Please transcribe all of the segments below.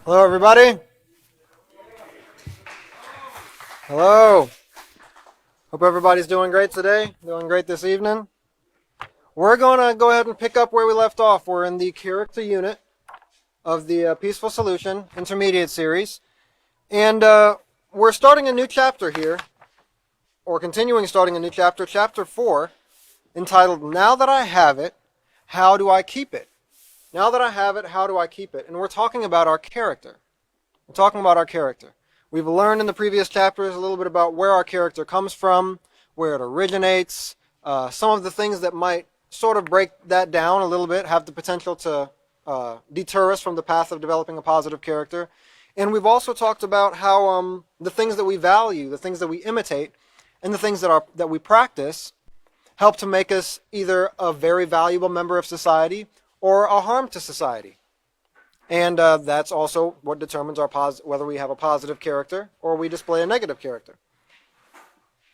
Hello, everybody. Hello. Hope everybody's doing great today, doing great this evening. We're going to go ahead and pick up where we left off. We're in the character unit of the Peaceful Solution Intermediate Series. And we're starting a new chapter here, or continuing starting a new chapter, Chapter 4, entitled, Now That I Have It, How Do I Keep It? Now that I have it, how do I keep it? And we're talking about our character. We're talking about our character. We've learned in the previous chapters a little bit about where our character comes from, where it originates, some of the things that might sort of break that down a little bit, have the potential to deter us from the path of developing a positive character. And we've also talked about how the things that we value, the things that we imitate, and the things that we practice help to make us either a very valuable member of society or a harm to society. And that's also what determines whether we have a positive character or we display a negative character.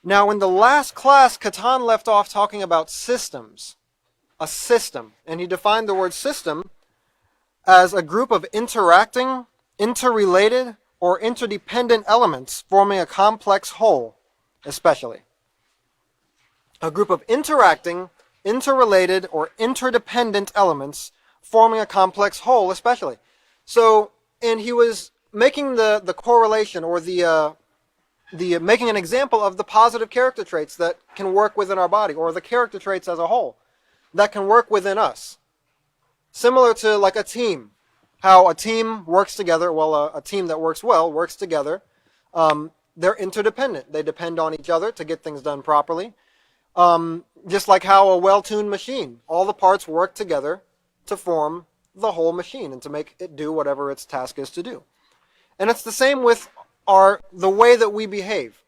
Now, in the last class, Catan left off talking about systems, a system. And he defined the word system as a group of interacting, interrelated, or interdependent elements forming a complex whole, especially. A group of interacting, interrelated, or interdependent elements forming a complex whole, especially. So, and he was making the correlation, or the making an example of the positive character traits that can work within our body, or the character traits as a whole that can work within us. Similar to like a team, how a team works together. Well, a team that works well works together. They're interdependent. They depend on each other to get things done properly. Just like how a well-tuned machine, all the parts work together to form the whole machine and to make it do whatever its task is to do. And it's the same with the way that we behave,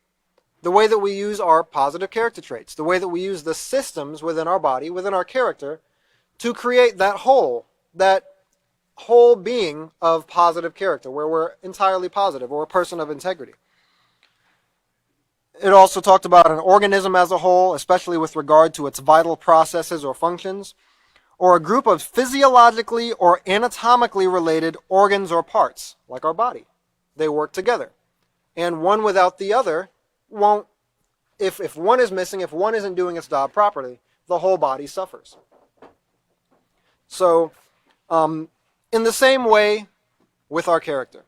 the way that we use our positive character traits, the way that we use the systems within our body, within our character, to create that whole being of positive character, where we're entirely positive, or a person of integrity. It also talked about an organism as a whole, especially with regard to its vital processes or functions, or a group of physiologically or anatomically related organs or parts, like our body. They work together. And one without the other won't, if one is missing, if one isn't doing its job properly, the whole body suffers. So, in the same way with our character.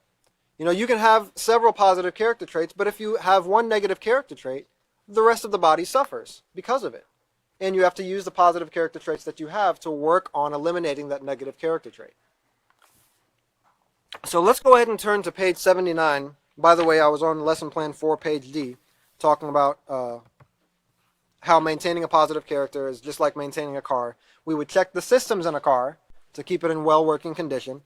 You can have several positive character traits, but if you have one negative character trait, the rest of the body suffers because of it. And you have to use the positive character traits that you have to work on eliminating that negative character trait. So let's go ahead and turn to page 79. By the way, I was on lesson plan 4, page D, talking about how maintaining a positive character is just like maintaining a car. We would check the systems in a car to keep it in well-working condition.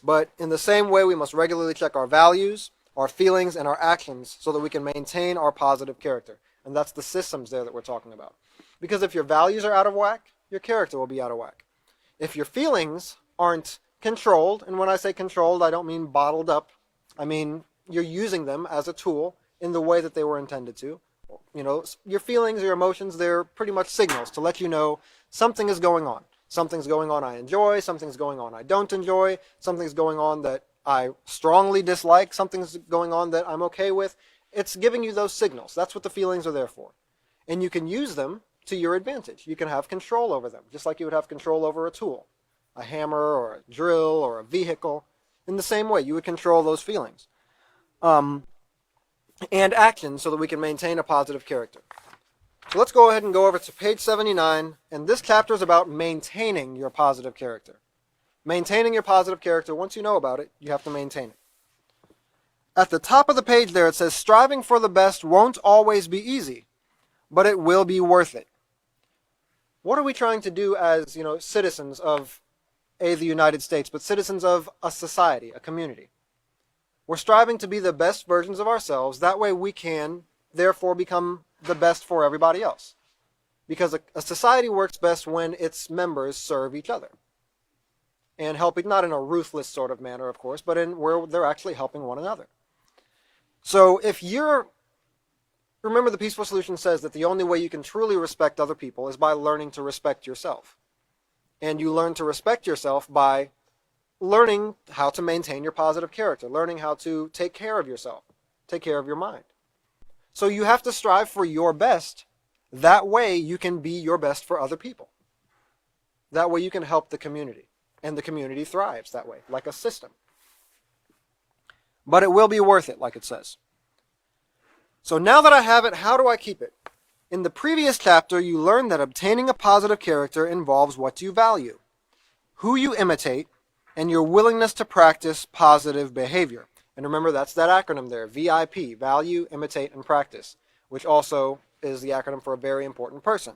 But in the same way, we must regularly check our values, our feelings, and our actions so that we can maintain our positive character. And that's the systems there that we're talking about. Because if your values are out of whack, your character will be out of whack. If your feelings aren't controlled, and when I say controlled, I don't mean bottled up. I mean you're using them as a tool in the way that they were intended to. Your feelings, your emotions, they're pretty much signals to let you know something is going on. Something's going on I enjoy, something's going on I don't enjoy, something's going on that I strongly dislike, something's going on that I'm okay with. It's giving you those signals. That's what the feelings are there for. And you can use them to your advantage. You can have control over them, just like you would have control over a tool, a hammer or a drill or a vehicle. In the same way, you would control those feelings and actions so that we can maintain a positive character. So let's go ahead and go over to page 79, and this chapter is about maintaining your positive character. Maintaining your positive character, once you know about it, you have to maintain it. At the top of the page there, it says, striving for the best won't always be easy, but it will be worth it. What are we trying to do as, citizens of, the United States, but citizens of a society, a community? We're striving to be the best versions of ourselves. That way we can, therefore, become the best for everybody else. Because a society works best when its members serve each other. And helping, not in a ruthless sort of manner, of course, but in where they're actually helping one another. So remember the Peaceful Solution says that the only way you can truly respect other people is by learning to respect yourself. And you learn to respect yourself by learning how to maintain your positive character, learning how to take care of yourself, take care of your mind. So you have to strive for your best. That way you can be your best for other people. That way you can help the community. And the community thrives that way, like a system. But it will be worth it, like it says. So now that I have it, how do I keep it? In the previous chapter, you learned that obtaining a positive character involves what you value, who you imitate, and your willingness to practice positive behavior. And remember, that's that acronym there, VIP, value, imitate, and practice, which also is the acronym for a very important person,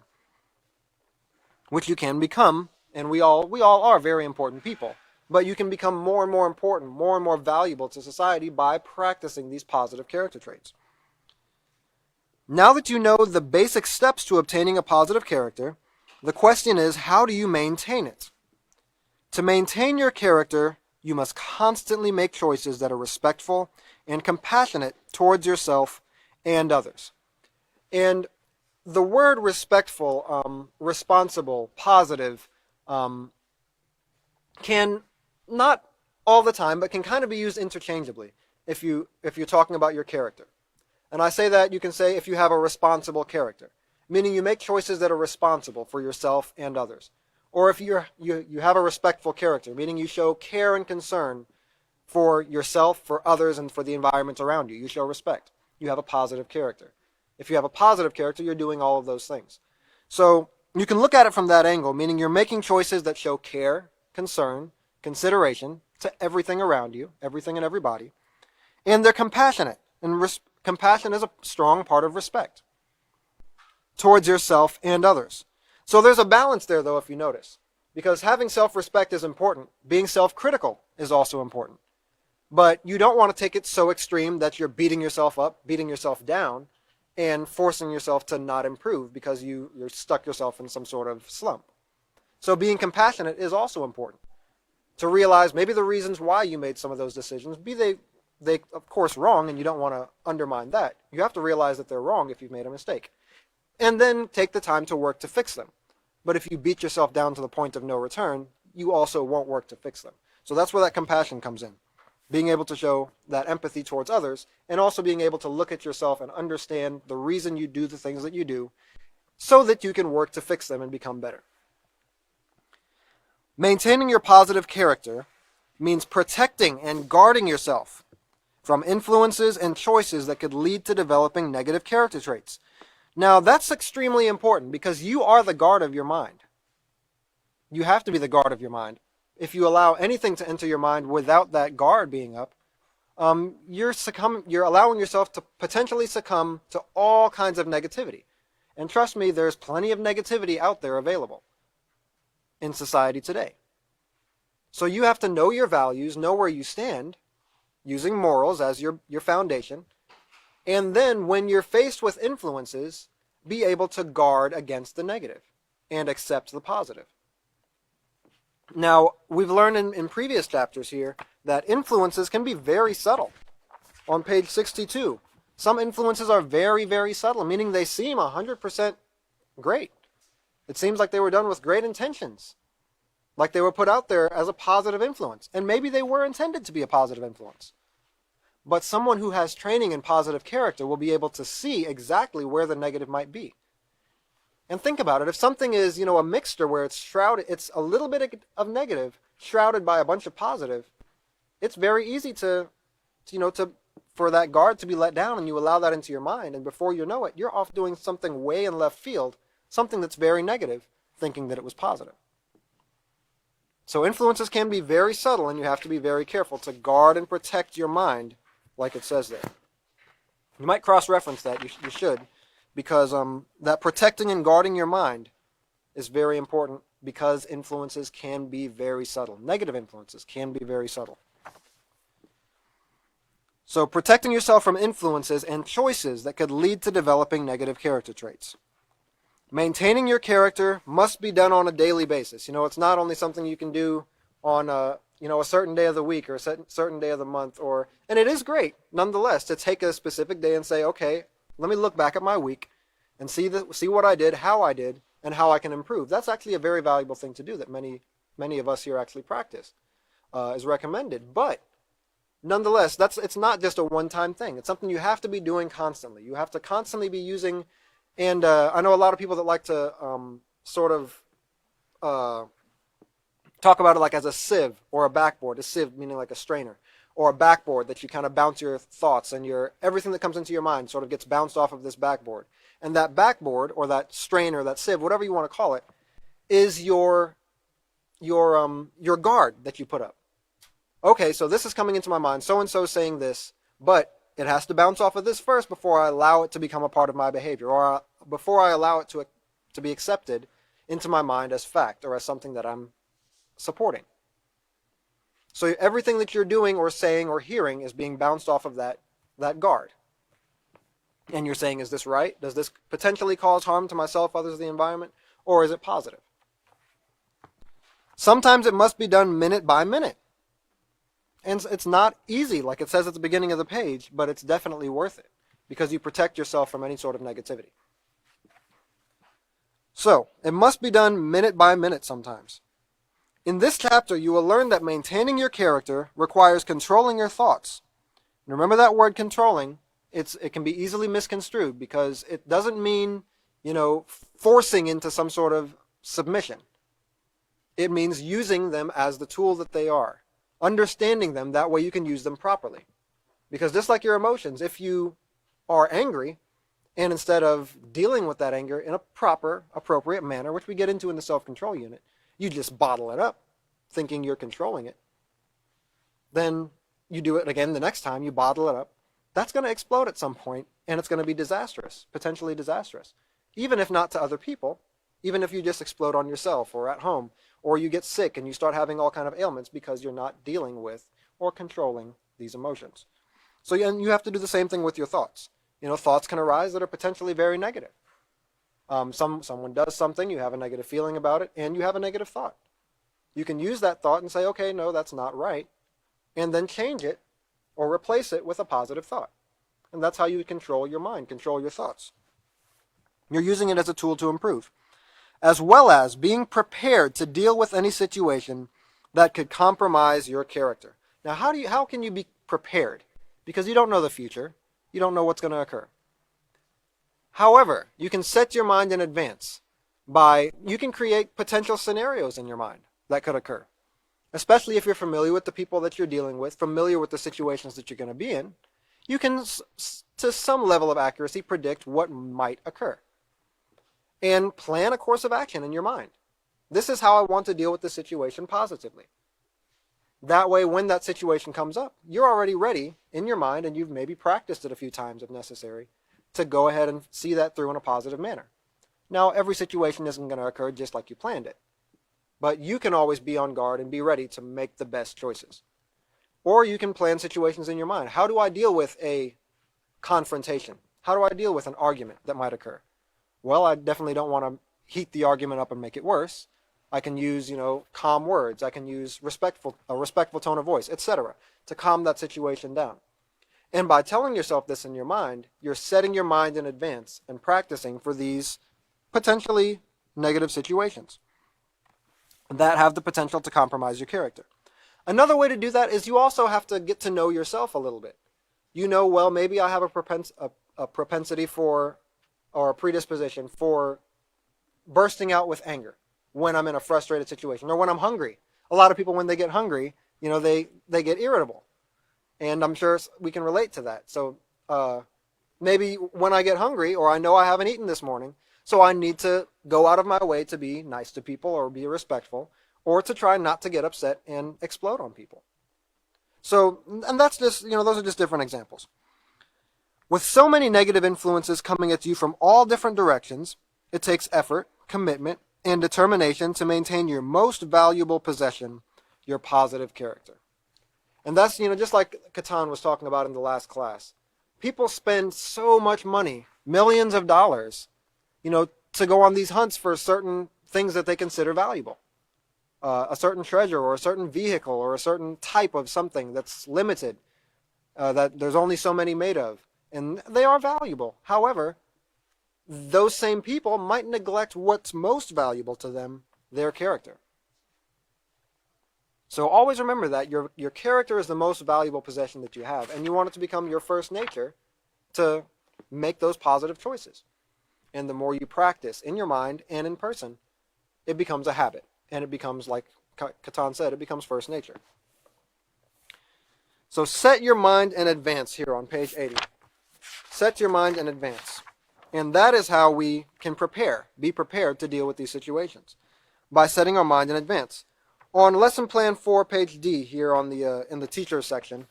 which you can become, and we all are very important people, but you can become more and more important, more and more valuable to society by practicing these positive character traits. Now that you know the basic steps to obtaining a positive character, the question is, how do you maintain it? To maintain your character, you must constantly make choices that are respectful and compassionate towards yourself and others. And the word respectful, responsible, positive, can, not all the time, but can kind of be used interchangeably if you're talking about your character. And I say that, you can say if you have a responsible character, meaning you make choices that are responsible for yourself and others. Or if you have a respectful character, meaning you show care and concern for yourself, for others, and for the environment around you. You show respect. You have a positive character. If you have a positive character, you're doing all of those things. So you can look at it from that angle, meaning you're making choices that show care, concern, consideration to everything around you, everything and everybody. And they're compassionate. And compassion is a strong part of respect towards yourself and others. So there's a balance there, though, if you notice. Because having self-respect is important. Being self-critical is also important. But you don't want to take it so extreme that you're beating yourself up, beating yourself down, and forcing yourself to not improve because you're stuck yourself in some sort of slump. So being compassionate is also important. To realize maybe the reasons why you made some of those decisions, be they of course wrong, and you don't want to undermine that. You have to realize that they're wrong if you've made a mistake. And then take the time to work to fix them. But if you beat yourself down to the point of no return, you also won't work to fix them. So that's where that compassion comes in. Being able to show that empathy towards others, and also being able to look at yourself and understand the reason you do the things that you do, so that you can work to fix them and become better. Maintaining your positive character means protecting and guarding yourself from influences and choices that could lead to developing negative character traits. Now, that's extremely important because you are the guard of your mind. You have to be the guard of your mind. If you allow anything to enter your mind without that guard being up, you're allowing yourself to potentially succumb to all kinds of negativity. And trust me, there's plenty of negativity out there available in society today. So you have to know your values, know where you stand, using morals as your foundation, and then when you're faced with influences, be able to guard against the negative and accept the positive. Now, we've learned in previous chapters here that influences can be very subtle. On page 62, some influences are very, very subtle, meaning they seem 100% great. It seems like they were done with great intentions, like they were put out there as a positive influence, and maybe they were intended to be a positive influence. But someone who has training in positive character will be able to see exactly where the negative might be. And think about it. If something is, a mixture where it's shrouded, it's a little bit of negative shrouded by a bunch of positive, it's very easy for that guard to be let down, and you allow that into your mind, and before you know it, you're off doing something way in left field, something that's very negative, thinking that it was positive. So influences can be very subtle, and you have to be very careful to guard and protect your mind, like it says there. You might cross-reference that, you should, because that protecting and guarding your mind is very important because influences can be very subtle. Negative influences can be very subtle. So protecting yourself from influences and choices that could lead to developing negative character traits. Maintaining your character must be done on a daily basis. It's not only something you can do on a certain day of the week or a certain day of the month, and it is great, nonetheless, to take a specific day and say, okay, let me look back at my week and see what I did, how I did, and how I can improve. That's actually a very valuable thing to do that many of us here actually practice. is recommended. But nonetheless, it's not just a one-time thing. It's something you have to be doing constantly. You have to constantly be using, and I know a lot of people that like to sort of talk about it like as a sieve or a backboard. A sieve meaning like a strainer, or a backboard that you kind of bounce your thoughts and everything that comes into your mind sort of gets bounced off of this backboard. And that backboard or that strainer, that sieve, whatever you want to call it, is your guard that you put up. Okay, so this is coming into my mind, so-and-so saying this, but it has to bounce off of this first before I allow it to become a part of my behavior, or before I allow it to be accepted into my mind as fact or as something that I'm supporting. So everything that you're doing or saying or hearing is being bounced off of that guard. And you're saying, is this right? Does this potentially cause harm to myself, others, the environment? Or is it positive? Sometimes it must be done minute by minute. And it's not easy, like it says at the beginning of the page, but it's definitely worth it because you protect yourself from any sort of negativity. So, it must be done minute by minute sometimes. In this chapter, you will learn that maintaining your character requires controlling your thoughts. And remember that word controlling, it can be easily misconstrued because it doesn't mean, forcing into some sort of submission. It means using them as the tool that they are. Understanding them, that way you can use them properly. Because just like your emotions, if you are angry, and instead of dealing with that anger in a proper, appropriate manner, which we get into in the self-control unit, you just bottle it up, thinking you're controlling it. Then you do it again the next time, you bottle it up. That's going to explode at some point, and it's going to be disastrous, potentially disastrous. Even if not to other people, even if you just explode on yourself or at home, or you get sick and you start having all kind of ailments because you're not dealing with or controlling these emotions. So you have to do the same thing with your thoughts. Thoughts can arise that are potentially very negative. Someone does something, you have a negative feeling about it, and you have a negative thought. You can use that thought and say, okay, no, that's not right, and then change it or replace it with a positive thought. And that's how you control your mind, control your thoughts. You're using it as a tool to improve, as well as being prepared to deal with any situation that could compromise your character. Now, how can you be prepared? Because you don't know the future. You don't know what's going to occur. However, you can set your mind in advance you can create potential scenarios in your mind that could occur. Especially if you're familiar with the people that you're dealing with, familiar with the situations that you're going to be in, you can, to some level of accuracy, predict what might occur. And plan a course of action in your mind. This is how I want to deal with the situation positively. That way, when that situation comes up, you're already ready in your mind, and you've maybe practiced it a few times if necessary, to go ahead and see that through in a positive manner. Now, every situation isn't going to occur just like you planned it. But you can always be on guard and be ready to make the best choices. Or you can plan situations in your mind. How do I deal with a confrontation? How do I deal with an argument that might occur? Well, I definitely don't want to heat the argument up and make it worse. I can use, calm words. I can use a respectful tone of voice, etc., to calm that situation down. And by telling yourself this in your mind, you're setting your mind in advance and practicing for these potentially negative situations that have the potential to compromise your character. Another way to do that is you also have to get to know yourself a little bit. Well, maybe I have a propensity for, or a predisposition for bursting out with anger when I'm in a frustrated situation or when I'm hungry. A lot of people, when they get hungry, they get irritable. And I'm sure we can relate to that. So maybe when I get hungry, or I know I haven't eaten this morning, so I need to go out of my way to be nice to people or be respectful, or to try not to get upset and explode on people. So, and that's just, those are just different examples. With so many negative influences coming at you from all different directions, it takes effort, commitment, and determination to maintain your most valuable possession, your positive character. And that's, just like Catan was talking about in the last class. People spend so much money, millions of dollars, to go on these hunts for certain things that they consider valuable. A certain treasure or a certain vehicle or a certain type of something that's limited, that there's only so many made of. And they are valuable. However, those same people might neglect what's most valuable to them, their character. So always remember that your character is the most valuable possession that you have, and you want it to become your first nature to make those positive choices. And the more you practice in your mind and in person, it becomes a habit, and it becomes, like Catan said, it becomes first nature. So set your mind in advance here on page 80. Set your mind in advance. And that is how we can be prepared to deal with these situations, by setting our mind in advance. On lesson plan 4, page D, here on the in the teacher section,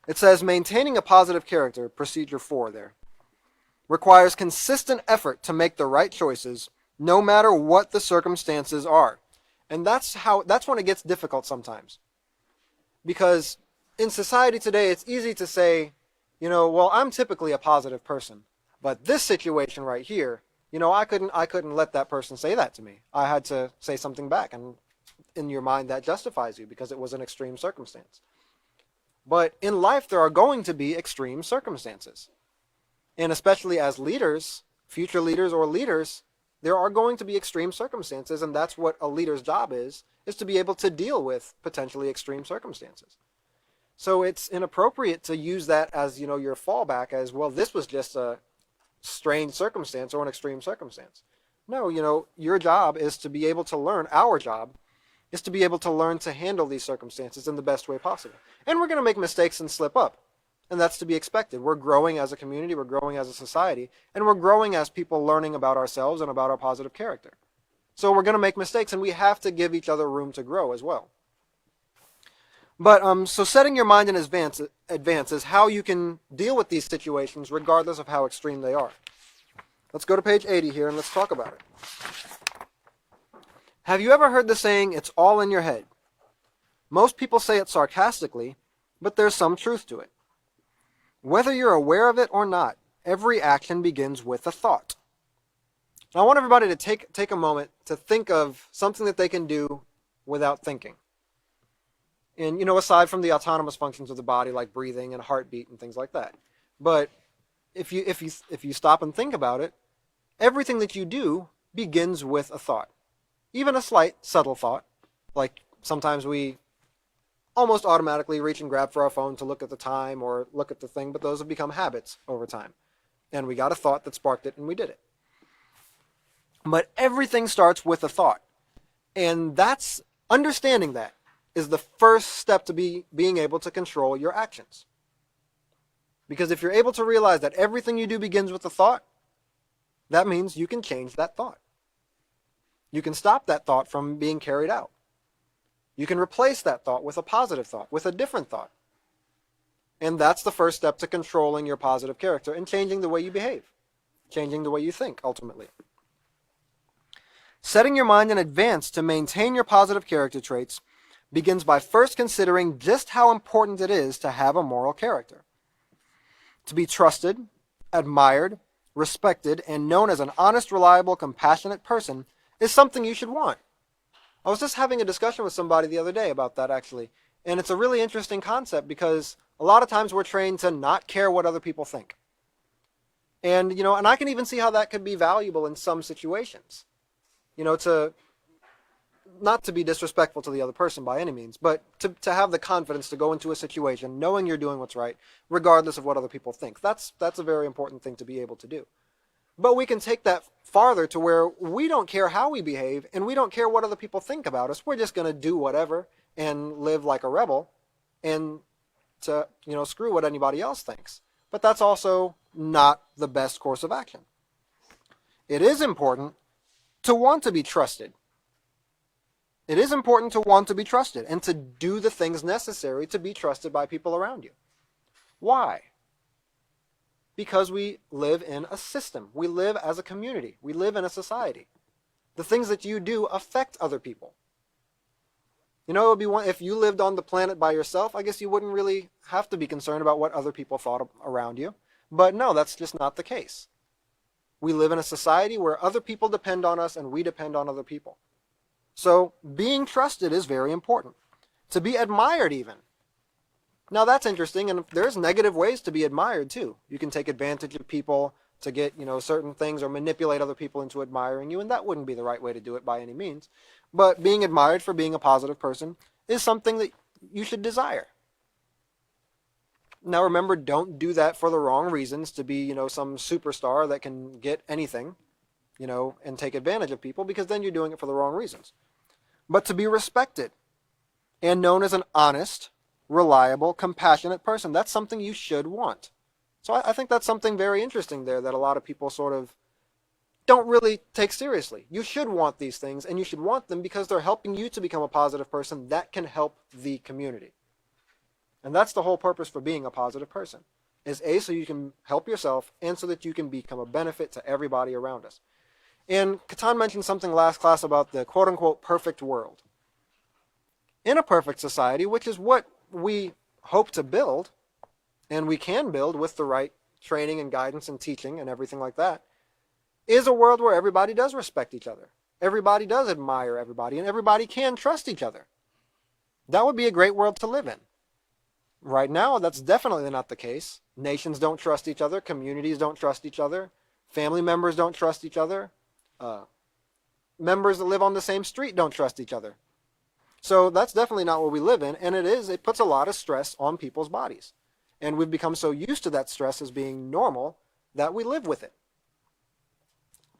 it says maintaining a positive character, procedure 4 there, requires consistent effort to make the right choices, no matter what the circumstances are. And that's when it gets difficult sometimes. Because in society today, it's easy to say, well, I'm typically a positive person, but this situation right here, I couldn't let that person say that to me. I had to say something back, and in your mind that justifies you because it was an extreme circumstance. But in life, there are going to be extreme circumstances. And especially as leaders, future leaders or leaders, there are going to be extreme circumstances, and that's what a leader's job is to be able to deal with potentially extreme circumstances. So it's inappropriate to use that as, your fallback as, well, this was just a strange circumstance or an extreme circumstance. No, your job is to be able to learn, our job is to be able to learn to handle these circumstances in the best way possible. And we're going to make mistakes and slip up. And that's to be expected. We're growing as a community, we're growing as a society, and we're growing as people learning about ourselves and about our positive character. So we're going to make mistakes, and we have to give each other room to grow as well. But so setting your mind in advance is how you can deal with these situations regardless of how extreme they are. Let's go to page 80 here and let's talk about it. Have you ever heard the saying, it's all in your head? Most people say it sarcastically, but there's some truth to it. Whether you're aware of it or not, every action begins with a thought. Now, I want everybody to take a moment to think of something that they can do without thinking. And, aside from the autonomous functions of the body, like breathing and heartbeat and things like that. But if you stop and think about it, everything that you do begins with a thought. Even a slight, subtle thought. Like sometimes we almost automatically reach and grab for our phone to look at the time or look at the thing, but those have become habits over time. And we got a thought that sparked it, and we did it. But everything starts with a thought. And that's understanding that is the first step to being able to control your actions. Because if you're able to realize that everything you do begins with a thought, that means you can change that thought. You can stop that thought from being carried out. You can replace that thought with a positive thought, with a different thought. And that's the first step to controlling your positive character and changing the way you behave, changing the way you think, ultimately. Setting your mind in advance to maintain your positive character traits begins by first considering just how important it is to have a moral character. To be trusted, admired, respected, and known as an honest, reliable, compassionate person is something you should want. I was just having a discussion with somebody the other day about that, actually. And it's a really interesting concept because a lot of times we're trained to not care what other people think. And, and I can even see how that could be valuable in some situations. Not to be disrespectful to the other person by any means, but to have the confidence to go into a situation knowing you're doing what's right, regardless of what other people think. That's a very important thing to be able to do. But we can take that farther to where we don't care how we behave, and we don't care what other people think about us. We're just going to do whatever and live like a rebel and to, screw what anybody else thinks. But that's also not the best course of action. It is important to want to be trusted. It is important to want to be trusted and to do the things necessary to be trusted by people around you. Why? Because we live in a system. We live as a community. We live in a society. The things that you do affect other people. It would be if you lived on the planet by yourself, I guess you wouldn't really have to be concerned about what other people thought around you. But no, that's just not the case. We live in a society where other people depend on us and we depend on other people. So being trusted is very important. To be admired even. Now that's interesting, and there's negative ways to be admired too. You can take advantage of people to get, certain things or manipulate other people into admiring you, and that wouldn't be the right way to do it by any means. But being admired for being a positive person is something that you should desire. Now remember, don't do that for the wrong reasons, to be, some superstar that can get anything, and take advantage of people, because then you're doing it for the wrong reasons. But to be respected and known as an honest, reliable, compassionate person, that's something you should want. So I think that's something very interesting there that a lot of people sort of don't really take seriously. You should want these things, and you should want them because they're helping you to become a positive person that can help the community. And that's the whole purpose for being a positive person, is A, so you can help yourself, and so that you can become a benefit to everybody around us. And Catan mentioned something last class about the quote-unquote perfect world. In a perfect society, which is what we hope to build, and we can build with the right training and guidance and teaching and everything like that, is a world where everybody does respect each other. Everybody does admire everybody, and everybody can trust each other. That would be a great world to live in. Right now, that's definitely not the case. Nations don't trust each other. Communities don't trust each other. Family members don't trust each other. Members that live on the same street don't trust each other. So that's definitely not what we live in, and it puts a lot of stress on people's bodies. And we've become so used to that stress as being normal that we live with it.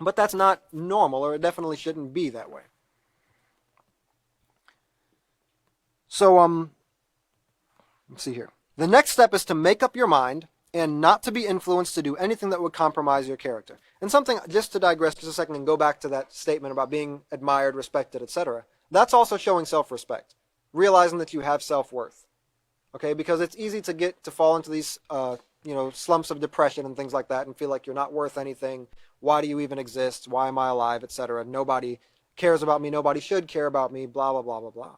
But that's not normal, or it definitely shouldn't be that way. So, let's see here. The next step is to make up your mind and not to be influenced to do anything that would compromise your character. And something, just to digress just a second and go back to that statement about being admired, respected, etc., that's also showing self-respect, realizing that you have self-worth. Okay, because it's easy to fall into these slumps of depression and things like that, and feel like you're not worth anything. Why do you even exist? Why am I alive, etc.? Nobody cares about me. Nobody should care about me. Blah blah blah blah blah.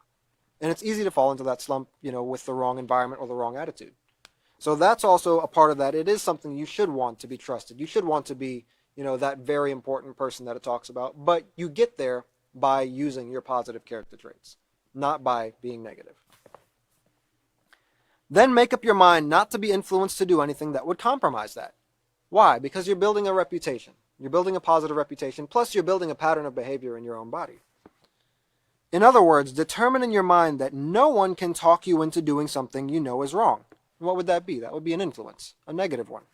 And it's easy to fall into that slump, with the wrong environment or the wrong attitude. So that's also a part of that. It is something you should want to be trusted. You should want to be, that very important person that it talks about. But you get there by using your positive character traits, not by being negative. Then make up your mind not to be influenced to do anything that would compromise that. Why? Because you're building a reputation. You're building a positive reputation, plus you're building a pattern of behavior in your own body. In other words, determine in your mind that no one can talk you into doing something you know is wrong. What would that be? That would be an influence, a negative one.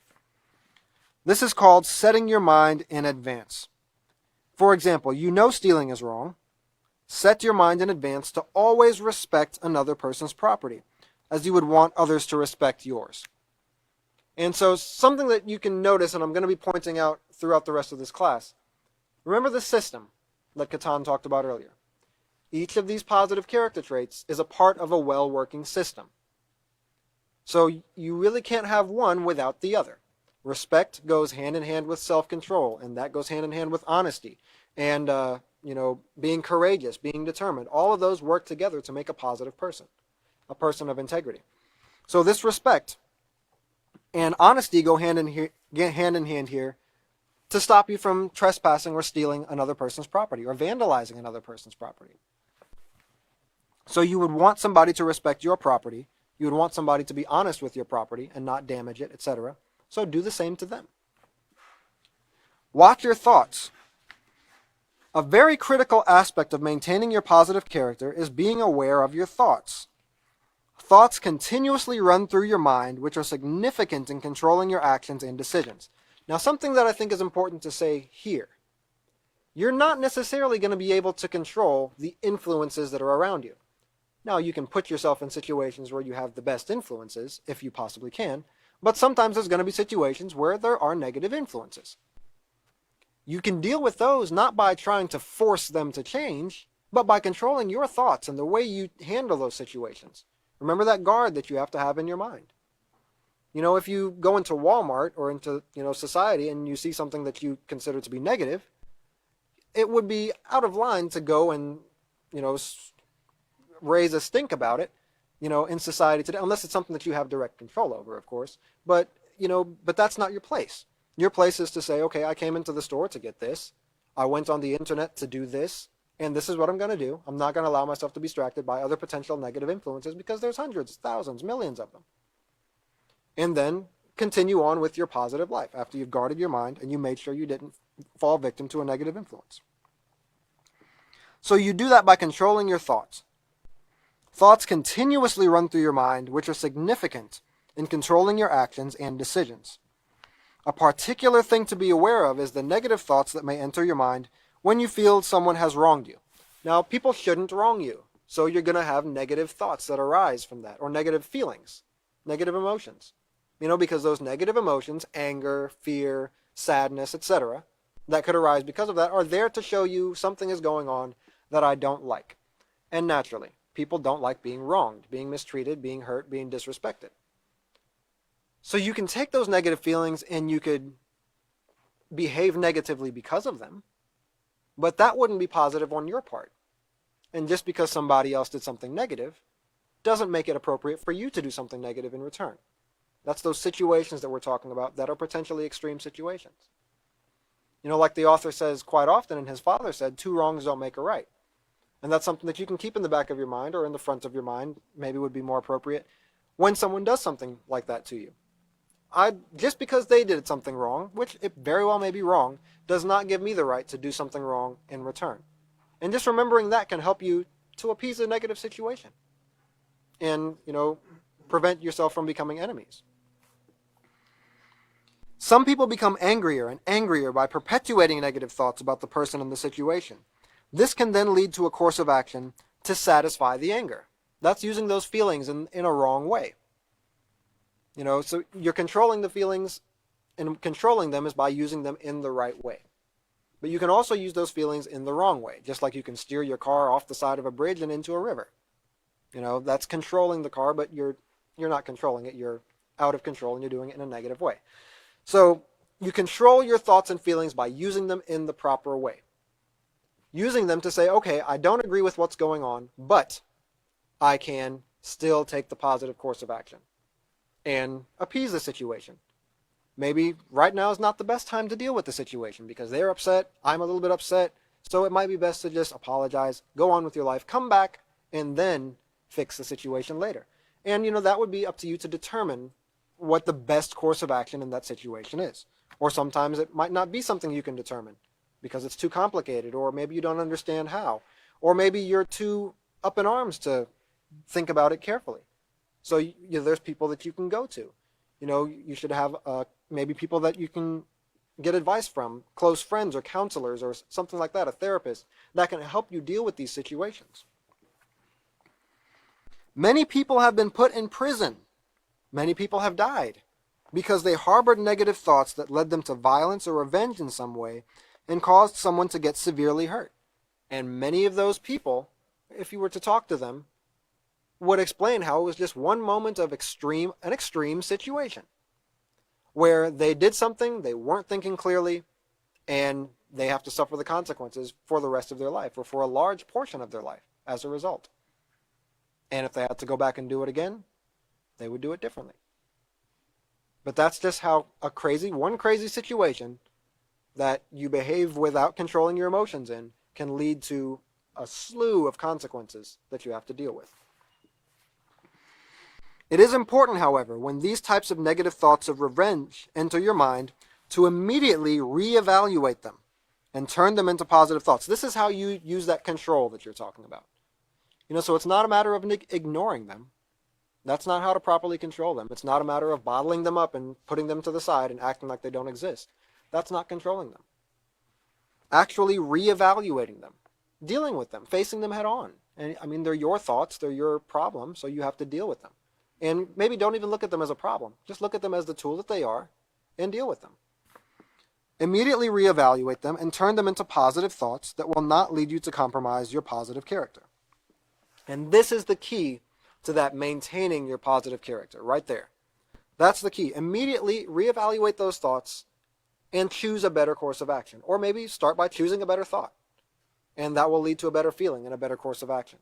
This is called setting your mind in advance. For example, stealing is wrong. Set your mind in advance to always respect another person's property, as you would want others to respect yours. And so something that you can notice, and I'm going to be pointing out throughout the rest of this class, remember the system that Catan talked about earlier. Each of these positive character traits is a part of a well-working system. So you really can't have one without the other. Respect goes hand in hand with self-control, and that goes hand in hand with honesty, and being courageous, being determined. All of those work together to make a positive person, a person of integrity. So this respect and honesty go hand in hand here to stop you from trespassing or stealing another person's property or vandalizing another person's property. So you would want somebody to respect your property. You would want somebody to be honest with your property and not damage it, etc. So do the same to them. Watch your thoughts. A very critical aspect of maintaining your positive character is being aware of your thoughts. Thoughts continuously run through your mind, which are significant in controlling your actions and decisions. Now, something that I think is important to say here. You're not necessarily going to be able to control the influences that are around you. Now, you can put yourself in situations where you have the best influences, if you possibly can, but sometimes there's going to be situations where there are negative influences. You can deal with those not by trying to force them to change, but by controlling your thoughts and the way you handle those situations. Remember that guard that you have to have in your mind. If you go into Walmart or into, society and you see something that you consider to be negative, it would be out of line to go and, raise a stink about it, in society today, unless it's something that you have direct control over, of course. But that's not your place. Your place is to say, okay, I came into the store to get this. I went on the internet to do this, and this is what I'm going to do. I'm not going to allow myself to be distracted by other potential negative influences because there's hundreds, thousands, millions of them. And then continue on with your positive life after you've guarded your mind and you made sure you didn't fall victim to a negative influence. So you do that by controlling your thoughts. Thoughts continuously run through your mind, which are significant in controlling your actions and decisions. A particular thing to be aware of is the negative thoughts that may enter your mind when you feel someone has wronged you. Now, people shouldn't wrong you, so you're going to have negative thoughts that arise from that, or negative feelings, negative emotions. Because those negative emotions, anger, fear, sadness, etc., that could arise because of that are there to show you something is going on that I don't like. And naturally, people don't like being wronged, being mistreated, being hurt, being disrespected. So you can take those negative feelings and you could behave negatively because of them, but that wouldn't be positive on your part. And just because somebody else did something negative doesn't make it appropriate for you to do something negative in return. That's those situations that we're talking about that are potentially extreme situations. Like the author says quite often, and his father said, 2 wrongs don't make a right. And that's something that you can keep in the back of your mind, or in the front of your mind, maybe would be more appropriate, when someone does something like that to you. Just because they did something wrong, which it very well may be wrong, does not give me the right to do something wrong in return. And just remembering that can help you to appease a negative situation and, prevent yourself from becoming enemies. Some people become angrier and angrier by perpetuating negative thoughts about the person and the situation. This can then lead to a course of action to satisfy the anger. That's using those feelings in a wrong way. So you're controlling the feelings, and controlling them is by using them in the right way. But you can also use those feelings in the wrong way, just like you can steer your car off the side of a bridge and into a river. That's controlling the car, but you're not controlling it. You're out of control and you're doing it in a negative way. So you control your thoughts and feelings by using them in the proper way. Using them to say, okay, I don't agree with what's going on, but I can still take the positive course of action and appease the situation. Maybe right now is not the best time to deal with the situation because they're upset, I'm a little bit upset, so it might be best to just apologize, go on with your life, come back, and then fix the situation later. And that would be up to you to determine what the best course of action in that situation is. Or sometimes it might not be something you can determine because it's too complicated, or maybe you don't understand how, or maybe you're too up in arms to think about it carefully. So there's people that you can go to. You should have maybe people that you can get advice from, close friends or counselors or something like that, a therapist, that can help you deal with these situations. Many people have been put in prison. Many people have died because they harbored negative thoughts that led them to violence or revenge in some way and caused someone to get severely hurt. And many of those people, if you were to talk to them, would explain how it was just one moment of an extreme situation where they did something, they weren't thinking clearly, and they have to suffer the consequences for the rest of their life or for a large portion of their life as a result. And if they had to go back and do it again, they would do it differently. But that's just how one crazy situation that you behave without controlling your emotions in can lead to a slew of consequences that you have to deal with. It is important, however, when these types of negative thoughts of revenge enter your mind, to immediately reevaluate them and turn them into positive thoughts. This is how you use that control that you're talking about. So it's not a matter of ignoring them. That's not how to properly control them. It's not a matter of bottling them up and putting them to the side and acting like they don't exist. That's not controlling them. Actually reevaluating them, dealing with them, facing them head on. And they're your thoughts, they're your problem, so you have to deal with them. And maybe don't even look at them as a problem. Just look at them as the tool that they are and deal with them. Immediately reevaluate them and turn them into positive thoughts that will not lead you to compromise your positive character. And this is the key to that maintaining your positive character, right there. That's the key. Immediately reevaluate those thoughts and choose a better course of action. Or maybe start by choosing a better thought. And that will lead to a better feeling and a better course of action.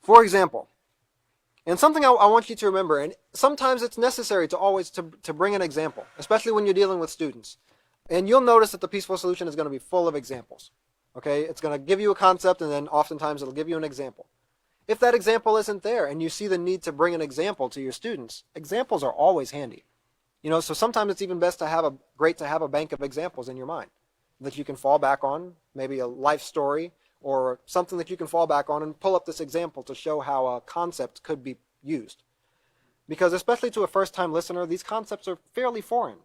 For example, and something I want you to remember, and sometimes it's necessary to always to bring an example, especially when you're dealing with students. And you'll notice that the Peaceful Solution is going to be full of examples. Okay? It's going to give you a concept, and then oftentimes it'll give you an example. If that example isn't there and you see the need to bring an example to your students, examples are always handy. So sometimes it's even best to have a bank of examples in your mind that you can fall back on, maybe a life story or something that you can fall back on and pull up this example to show how a concept could be used. Because especially to a first-time listener, these concepts are fairly foreign.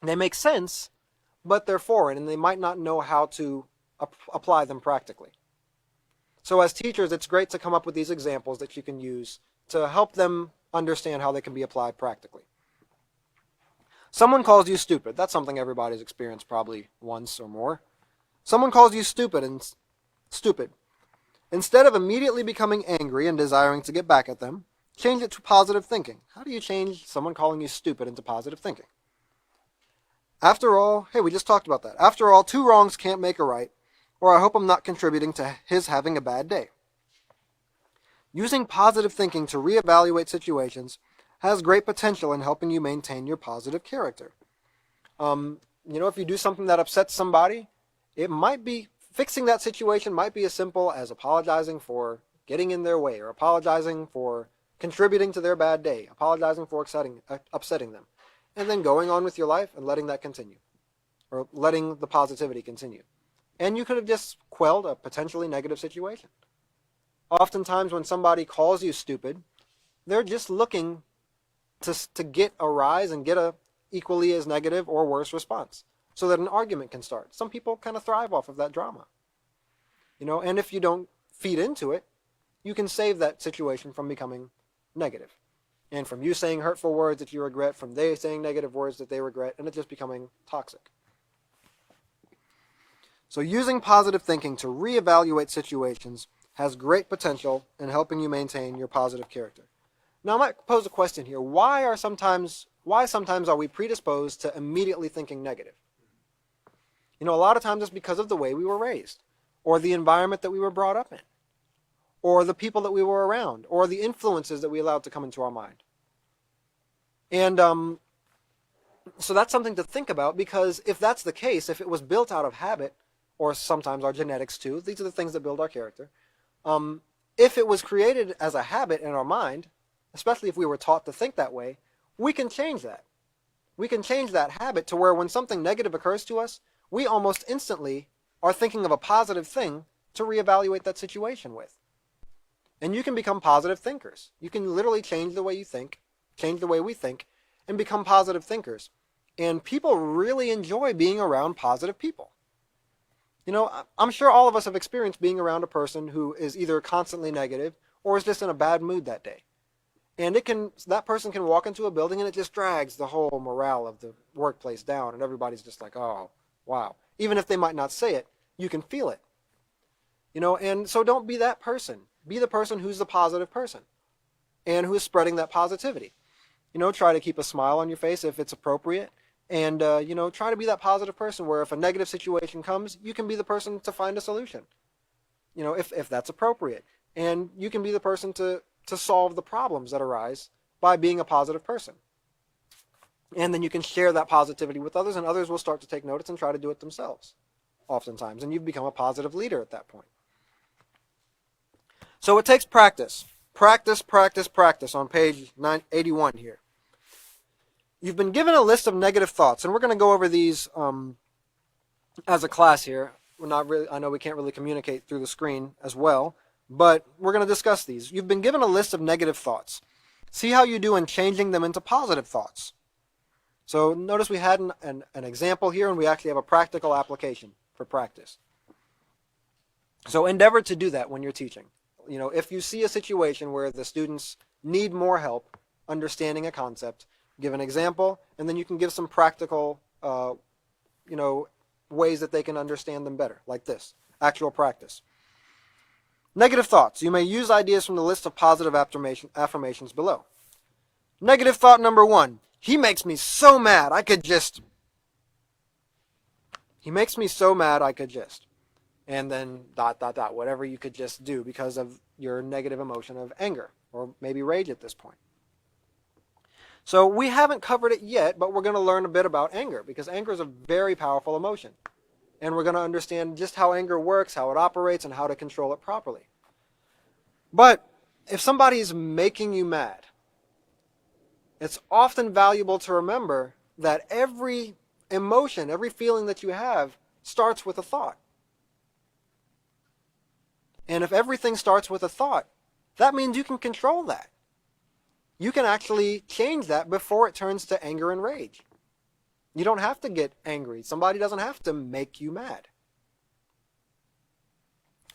They make sense, but they're foreign and they might not know how to apply them practically. So as teachers, it's great to come up with these examples that you can use to help them understand how they can be applied practically. Someone calls you stupid. That's something everybody's experienced probably once or more. Someone calls you stupid. Instead of immediately becoming angry and desiring to get back at them, change it to positive thinking. How do you change someone calling you stupid into positive thinking? After all, hey, we just talked about that. After all, two wrongs can't make a right, or I hope I'm not contributing to his having a bad day. Using positive thinking to reevaluate situations has great potential in helping you maintain your positive character. If you do something that upsets somebody, fixing that situation might be as simple as apologizing for getting in their way, or apologizing for contributing to their bad day, apologizing for upsetting them, and then going on with your life and letting that continue, or letting the positivity continue. And you could have just quelled a potentially negative situation. Oftentimes when somebody calls you stupid, they're just looking to get a rise and get a equally as negative or worse response so that an argument can start. Some people kind of thrive off of that drama. And if you don't feed into it, you can save that situation from becoming negative. And from you saying hurtful words that you regret, from they saying negative words that they regret, and it just becoming toxic. So using positive thinking to reevaluate situations has great potential in helping you maintain your positive character. Now I might pose a question here. Why sometimes are we predisposed to immediately thinking negative? A lot of times it's because of the way we were raised, or the environment that we were brought up in, or the people that we were around, or the influences that we allowed to come into our mind. And so that's something to think about, because if that's the case, if it was built out of habit, or sometimes our genetics too, these are the things that build our character. If it was created as a habit in our mind, especially if we were taught to think that way, we can change that. We can change that habit to where when something negative occurs to us, we almost instantly are thinking of a positive thing to reevaluate that situation with. And you can become positive thinkers. You can literally change the way you think, change the way we think, and become positive thinkers. And people really enjoy being around positive people. I'm sure all of us have experienced being around a person who is either constantly negative or is just in a bad mood that day. And that person can walk into a building and it just drags the whole morale of the workplace down, and everybody's just like, oh, wow. Even if they might not say it, you can feel it. And so don't be that person. Be the person who's the positive person and who is spreading that positivity. Try to keep a smile on your face if it's appropriate. And, try to be that positive person where if a negative situation comes, you can be the person to find a solution, if that's appropriate. And you can be the person to solve the problems that arise by being a positive person. And then you can share that positivity with others, and others will start to take notice and try to do it themselves, oftentimes. And you've become a positive leader at that point. So it takes practice. Practice, practice, practice on page 981 here. You've been given a list of negative thoughts, and we're going to go over these as a class here. I know we can't really communicate through the screen as well, but we're going to discuss these. You've been given a list of negative thoughts. See how you do in changing them into positive thoughts. So notice we had an example here, and we actually have a practical application for practice. So endeavor to do that when you're teaching. If you see a situation where the students need more help understanding a concept, give an example, and then you can give some practical, ways that they can understand them better, like this, actual practice. Negative thoughts. You may use ideas from the list of positive affirmations below. Negative thought number 1. He makes me so mad, I could just. He makes me so mad, I could just. And then ... whatever you could just do because of your negative emotion of anger, or maybe rage at this point. So we haven't covered it yet, but we're going to learn a bit about anger, because anger is a very powerful emotion. And we're going to understand just how anger works, how it operates, and how to control it properly. But if somebody's making you mad, it's often valuable to remember that every emotion, every feeling that you have starts with a thought. And if everything starts with a thought, that means you can control that. You can actually change that before it turns to anger and rage. You don't have to get angry. Somebody doesn't have to make you mad.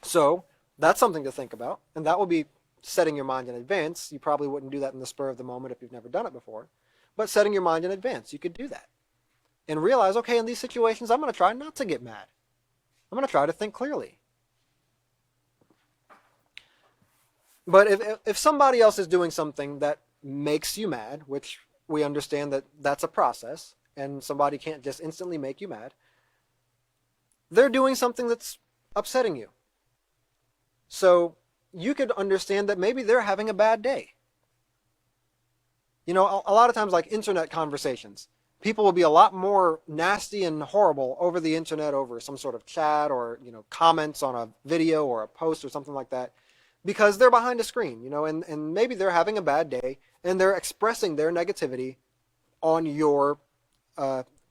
So that's something to think about, and that will be setting your mind in advance. You probably wouldn't do that in the spur of the moment if you've never done it before, but setting your mind in advance, you could do that. And realize, okay, in these situations, I'm going to try not to get mad. I'm going to try to think clearly. But if somebody else is doing something that makes you mad, which we understand that that's a process, and somebody can't just instantly make you mad, they're doing something that's upsetting you. So you could understand that maybe they're having a bad day. You know, a lot of times, like internet conversations, people will be a lot more nasty and horrible over the internet, over some sort of chat or, comments on a video or a post or something like that, because they're behind a screen, and maybe they're having a bad day and they're expressing their negativity on your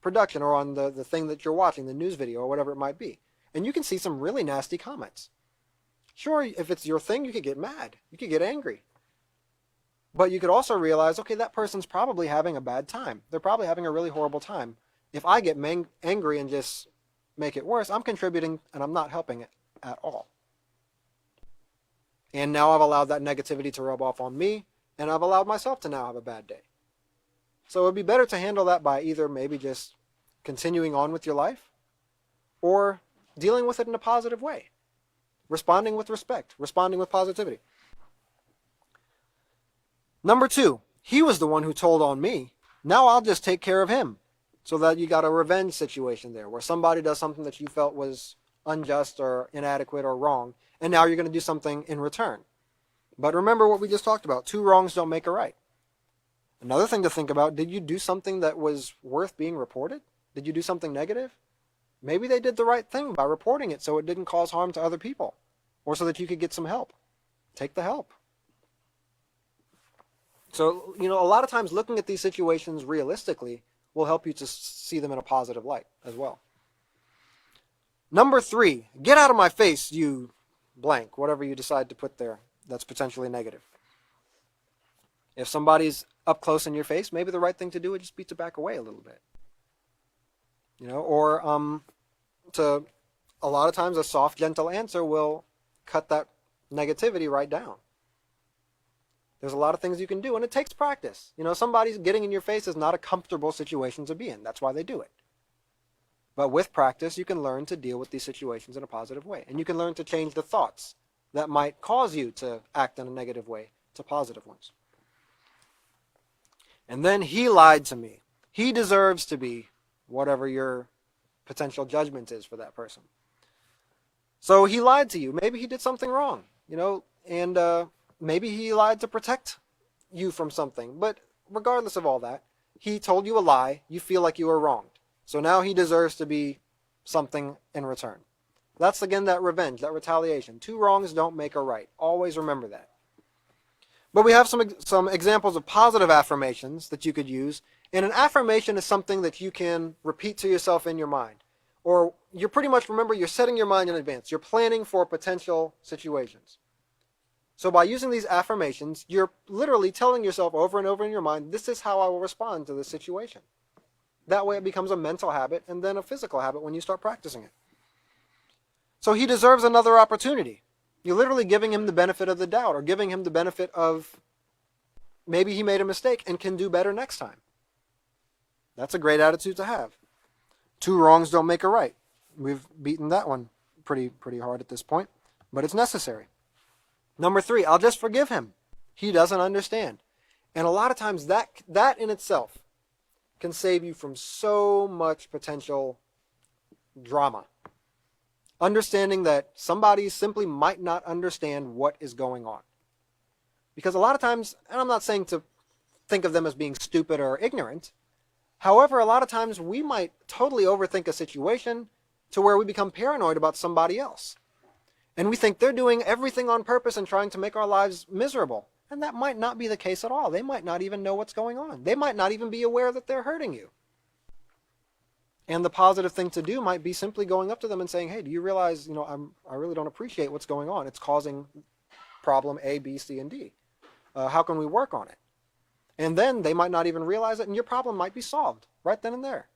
production or on the thing that you're watching, the news video or whatever it might be. And you can see some really nasty comments. Sure, if it's your thing, you could get mad. You could get angry. But you could also realize, okay, that person's probably having a bad time. They're probably having a really horrible time. If I get angry and just make it worse, I'm contributing and I'm not helping it at all. And now I've allowed that negativity to rub off on me, and I've allowed myself to now have a bad day. So it would be better to handle that by either maybe just continuing on with your life or dealing with it in a positive way. Responding with respect, responding with positivity. Number 2, he was the one who told on me. Now I'll just take care of him. So that you got a revenge situation there where somebody does something that you felt was unjust or inadequate or wrong, and now you're going to do something in return. But remember what we just talked about. 2 wrongs don't make a right. Another thing to think about, did you do something that was worth being reported? Did you do something negative? Maybe they did the right thing by reporting it so it didn't cause harm to other people, or so that you could get some help. Take the help. So, a lot of times looking at these situations realistically will help you to see them in a positive light as well. Number 3, get out of my face, you blank, whatever you decide to put there that's potentially negative. If somebody's up close in your face, maybe the right thing to do is just be to back away a little bit. Or a lot of times a soft, gentle answer will cut that negativity right down. There's a lot of things you can do, and it takes practice. Somebody's getting in your face is not a comfortable situation to be in. That's why they do it. But with practice, you can learn to deal with these situations in a positive way. And you can learn to change the thoughts that might cause you to act in a negative way to positive ones. And then he lied to me. He deserves to be whatever your potential judgment is for that person. So he lied to you. Maybe he did something wrong, and maybe he lied to protect you from something. But regardless of all that, he told you a lie. You feel like you were wronged. So now he deserves to be something in return. That's, again, that revenge, that retaliation. 2 wrongs don't make a right. Always remember that. But we have some examples of positive affirmations that you could use. And an affirmation is something that you can repeat to yourself in your mind. Or you're pretty much, remember, you're setting your mind in advance. You're planning for potential situations. So by using these affirmations, you're literally telling yourself over and over in your mind, this is how I will respond to this situation. That way it becomes a mental habit and then a physical habit when you start practicing it. So he deserves another opportunity. You're literally giving him the benefit of the doubt, or giving him the benefit of maybe he made a mistake and can do better next time. That's a great attitude to have. 2 wrongs don't make a right. We've beaten that one pretty hard at this point, but it's necessary. Number 3, I'll just forgive him. He doesn't understand. And a lot of times that in itself can save you from so much potential drama. Understanding that somebody simply might not understand what is going on. Because a lot of times, and I'm not saying to think of them as being stupid or ignorant, however, a lot of times we might totally overthink a situation to where we become paranoid about somebody else. And we think they're doing everything on purpose and trying to make our lives miserable. And that might not be the case at all. They might not even know what's going on. They might not even be aware that they're hurting you. And the positive thing to do might be simply going up to them and saying, hey, do you realize, I really don't appreciate what's going on. It's causing problem A, B, C, and D. How can we work on it? And then they might not even realize it, and your problem might be solved right then and there.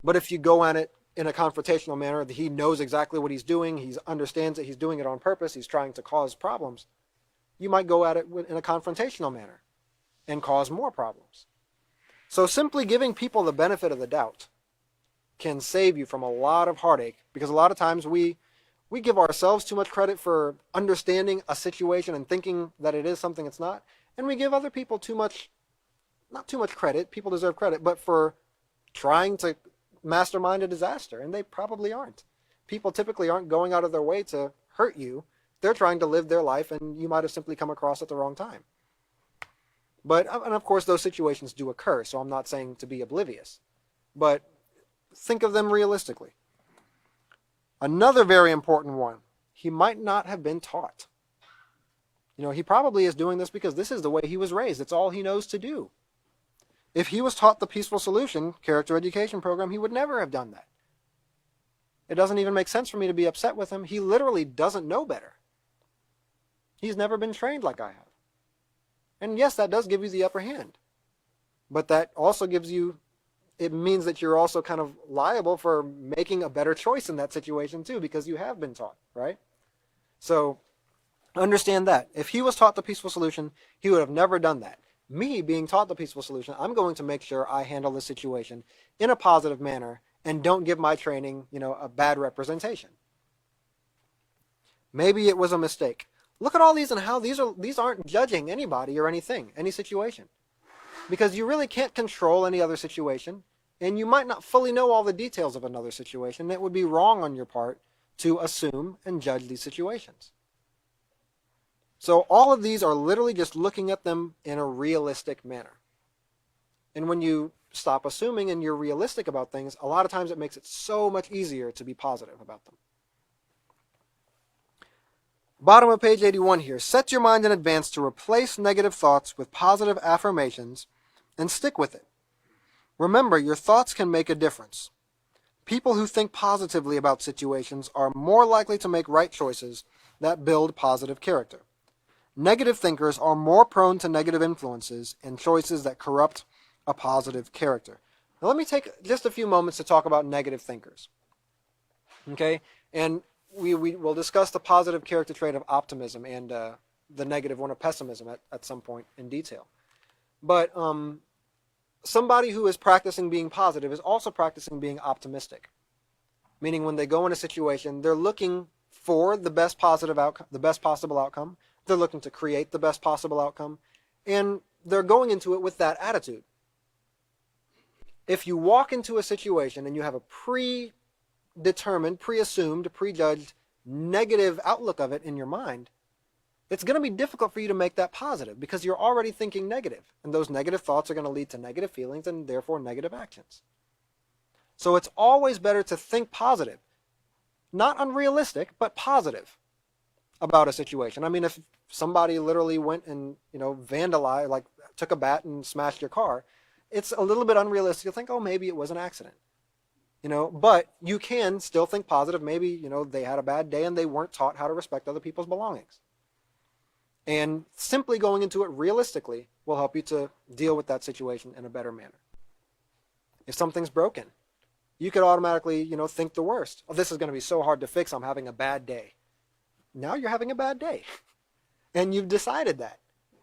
But if you go at it in a confrontational manner, he knows exactly what he's doing, he understands that he's doing it on purpose, he's trying to cause problems, you might go at it in a confrontational manner and cause more problems. So simply giving people the benefit of the doubt can save you from a lot of heartache, because a lot of times we give ourselves too much credit for understanding a situation and thinking that it is something it's not, and we give other people not too much credit, people deserve credit, but for trying to mastermind a disaster, and they probably aren't. People typically aren't going out of their way to hurt you. They're trying to live their life, and you might have simply come across at the wrong time. And of course, those situations do occur, so I'm not saying to be oblivious. But think of them realistically. Another very important one, he might not have been taught. He probably is doing this because this is the way he was raised. It's all he knows to do. If he was taught the Peaceful Solution character education program, he would never have done that. It doesn't even make sense for me to be upset with him. He literally doesn't know better. He's never been trained like I have. And yes, that does give you the upper hand. But that also it means that you're also kind of liable for making a better choice in that situation too, because you have been taught, right? So understand that. If he was taught the Peaceful Solution, he would have never done that. Me being taught the Peaceful Solution, I'm going to make sure I handle the situation in a positive manner and don't give my training, a bad representation. Maybe it was a mistake. Look at all these and how these aren't judging anybody or anything, any situation. Because you really can't control any other situation, and you might not fully know all the details of another situation. It would be wrong on your part to assume and judge these situations. So all of these are literally just looking at them in a realistic manner. And when you stop assuming and you're realistic about things, a lot of times it makes it so much easier to be positive about them. Bottom of page 81 here. Set your mind in advance to replace negative thoughts with positive affirmations and stick with it. Remember, your thoughts can make a difference. People who think positively about situations are more likely to make right choices that build positive character. Negative thinkers are more prone to negative influences and choices that corrupt a positive character. Now let me take just a few moments to talk about negative thinkers. Okay? And we will discuss the positive character trait of optimism and the negative one of pessimism at some point in detail. But somebody who is practicing being positive is also practicing being optimistic. Meaning when they go in a situation, they're looking for the best positive outcome, the best possible outcome. They're looking to create the best possible outcome. And they're going into it with that attitude. If you walk into a situation and you have a predetermined, pre-assumed, prejudged negative outlook of it in your mind, it's going to be difficult for you to make that positive because you're already thinking negative. And those negative thoughts are going to lead to negative feelings and therefore negative actions. So it's always better to think positive. Not unrealistic, but positive about a situation. I mean, if somebody literally went and, vandalized, like took a bat and smashed your car, it's a little bit unrealistic to think, oh, maybe it was an accident. But you can still think positive. Maybe, they had a bad day and they weren't taught how to respect other people's belongings. And simply going into it realistically will help you to deal with that situation in a better manner. If something's broken, you could automatically, think the worst. Oh, this is going to be so hard to fix. I'm having a bad day. Now you're having a bad day. And you've decided that.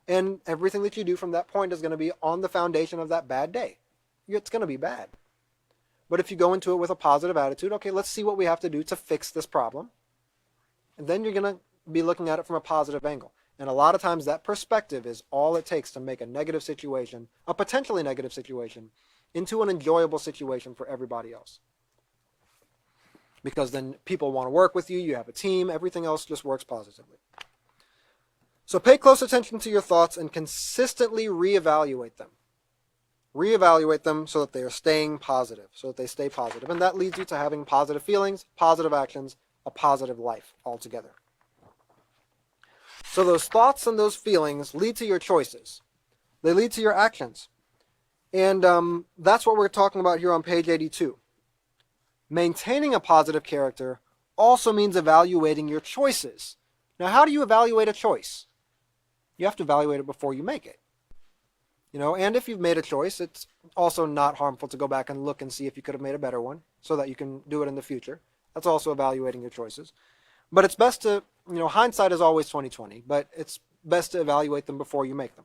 And everything that you do from that point is going to be on the foundation of that bad day. It's going to be bad. But if you go into it with a positive attitude, okay, let's see what we have to do to fix this problem. And then you're going to be looking at it from a positive angle. And a lot of times that perspective is all it takes to make a negative situation, a potentially negative situation, into an enjoyable situation for everybody else. Because then people want to work with you, you have a team, everything else just works positively. So pay close attention to your thoughts and consistently reevaluate them. Reevaluate them so that they are staying positive, so that they stay positive. And that leads you to having positive feelings, positive actions, a positive life altogether. So those thoughts and those feelings lead to your choices. They lead to your actions. And that's what we're talking about here on page 82. Maintaining a positive character also means evaluating your choices. Now, how do you evaluate a choice? You have to evaluate it before you make it. And if you've made a choice, it's also not harmful to go back and look and see if you could have made a better one so that you can do it in the future. That's also evaluating your choices. But it's best to, hindsight is always 20/20, but it's best to evaluate them before you make them.